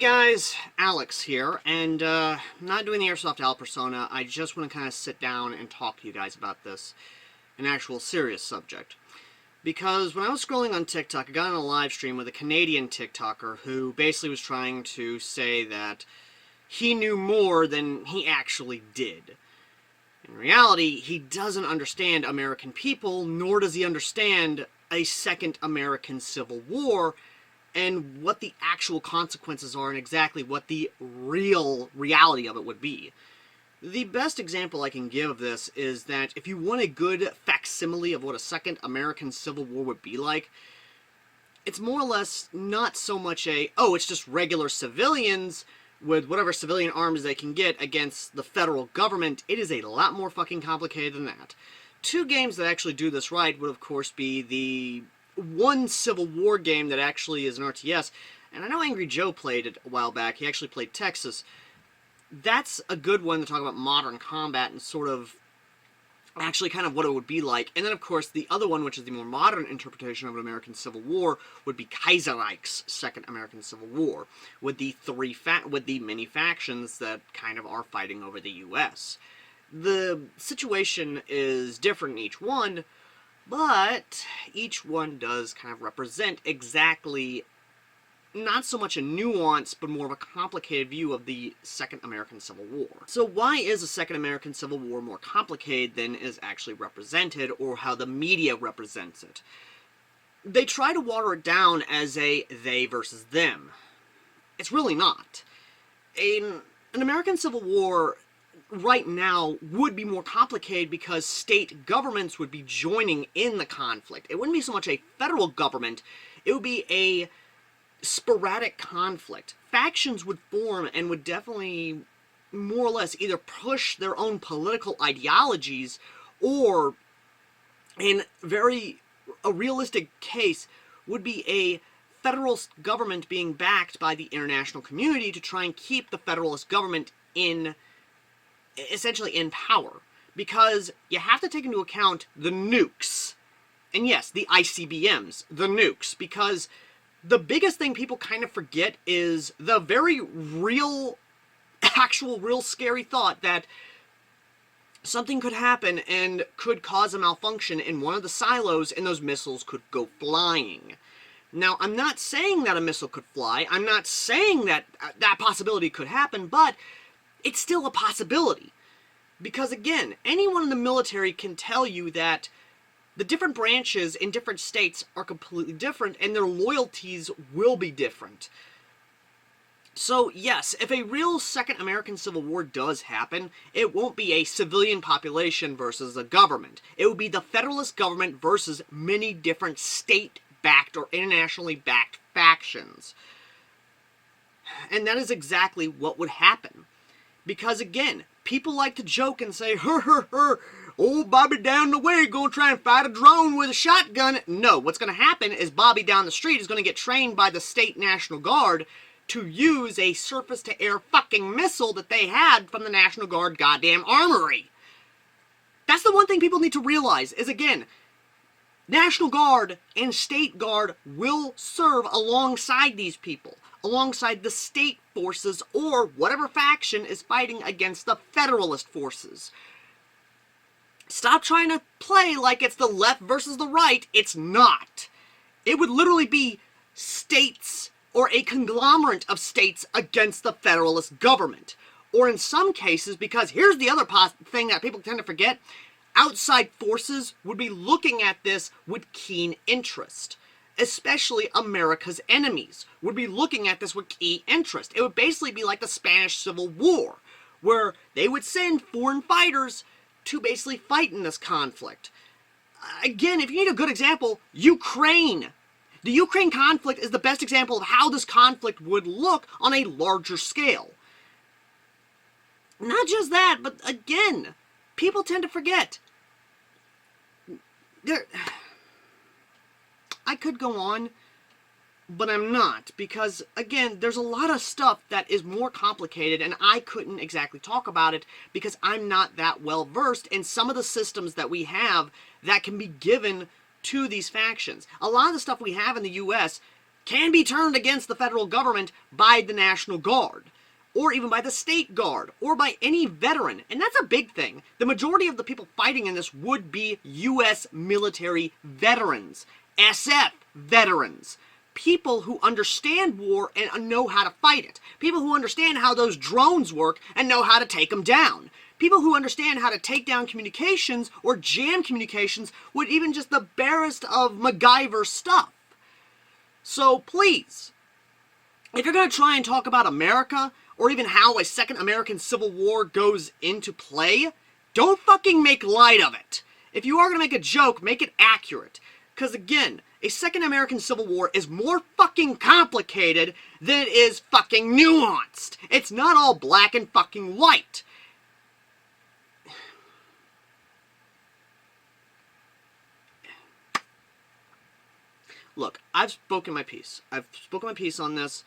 guys, Alex here, and I'm not doing the Airsoft Al persona. I just want to kind of sit down and talk to you guys about this, an actual serious subject. Because when I was scrolling on TikTok, I got on a live stream with a Canadian TikToker who basically was trying to say that he knew more than he actually did. In reality, he doesn't understand American people, nor does he understand a second American Civil War, and what the actual consequences are and exactly what the real reality of it would be. The best example I can give of this is that if you want a good facsimile of what a second American Civil War would be like, it's more or less not so much it's just regular civilians with whatever civilian arms they can get against the federal government. It is a lot more fucking complicated than that. Two games that actually do this right would, of course, be the one Civil War game that actually is an RTS, and I know Angry Joe played it a while back. He actually played Texas. That's a good one to talk about modern combat and sort of actually kind of what it would be like. And then, of course, the other one, which is the more modern interpretation of an American Civil War, would be Kaiserreich's Second American Civil War, with the many factions that kind of are fighting over the U.S. The situation is different in each one, but each one does kind of represent exactly, not so much a nuance, but more of a complicated view of the Second American Civil War. So why is the Second American Civil War more complicated than is actually represented, or how the media represents it? They try to water it down as a they versus them. It's really not. An American Civil War right now would be more complicated because state governments would be joining in the conflict. It wouldn't be so much a federal government, it would be a sporadic conflict. Factions would form and would definitely more or less either push their own political ideologies, or in a realistic case would be a federal government being backed by the international community to try and keep the federalist government essentially in power, because you have to take into account the nukes, and yes, the ICBMs, the nukes, because the biggest thing people kind of forget is the very real scary thought that something could happen and could cause a malfunction in one of the silos and those missiles could go flying. Now, I'm not saying that a missile could fly, I'm not saying that that possibility could happen, but it's still a possibility. Because again, anyone in the military can tell you that the different branches in different states are completely different, and their loyalties will be different. So yes, if a real Second American Civil War does happen, it won't be a civilian population versus a government. It would be the federalist government versus many different state-backed or internationally backed factions. And that is exactly what would happen. Because again, people like to joke and say, old Bobby down the way gonna try and fight a drone with a shotgun. No, what's gonna happen is Bobby down the street is gonna get trained by the state National Guard to use a surface-to-air fucking missile that they had from the National Guard goddamn armory. That's the one thing people need to realize, is again, National Guard and State Guard will serve alongside these people, alongside the state forces or whatever faction is fighting against the Federalist forces. Stop trying to play like it's the left versus the right. It's not. It would literally be states or a conglomerate of states against the Federalist government. Or in some cases, because here's the other thing that people tend to forget, outside forces would be looking at this with keen interest. Especially America's enemies would be looking at this with keen interest. It would basically be like the Spanish Civil War, where they would send foreign fighters to basically fight in this conflict. Again, if you need a good example, Ukraine. The Ukraine conflict is the best example of how this conflict would look on a larger scale. Not just that, but again, people tend to forget. I could go on, but I'm not, because, again, there's a lot of stuff that is more complicated, and I couldn't exactly talk about it because I'm not that well versed in some of the systems that we have that can be given to these factions. A lot of the stuff we have in the U.S. can be turned against the federal government by the National Guard, or even by the State Guard, or by any veteran. And that's a big thing. The majority of the people fighting in this would be U.S. military veterans, SF veterans, people who understand war and know how to fight it, people who understand how those drones work and know how to take them down, people who understand how to take down communications or jam communications with even just the barest of MacGyver stuff. So please, if you're going to try and talk about America, or even how a second American Civil War goes into play, don't fucking make light of it. If you are going to make a joke, make it accurate. Because again, a second American Civil War is more fucking complicated than it is fucking nuanced. It's not all black and fucking white. Look, I've spoken my piece. I've spoken my piece on this.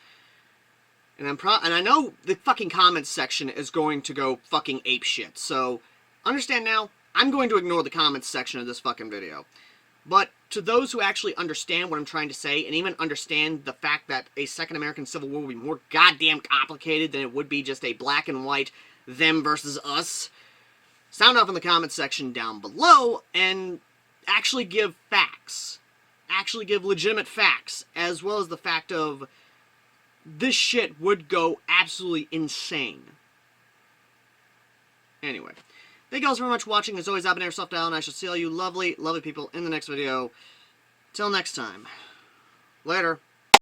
And I know the fucking comments section is going to go fucking apeshit. So, understand now, I'm going to ignore the comments section of this fucking video. But to those who actually understand what I'm trying to say, and even understand the fact that a second American Civil War would be more goddamn complicated than it would be just a black and white them versus us, sound off in the comments section down below and actually give facts. Actually give legitimate facts, as well as the fact of this shit would go absolutely insane. Anyway, thank you all so very much for watching. As always, I've been Airsoft Al, and I shall see all you lovely, lovely people in the next video. Till next time. Later.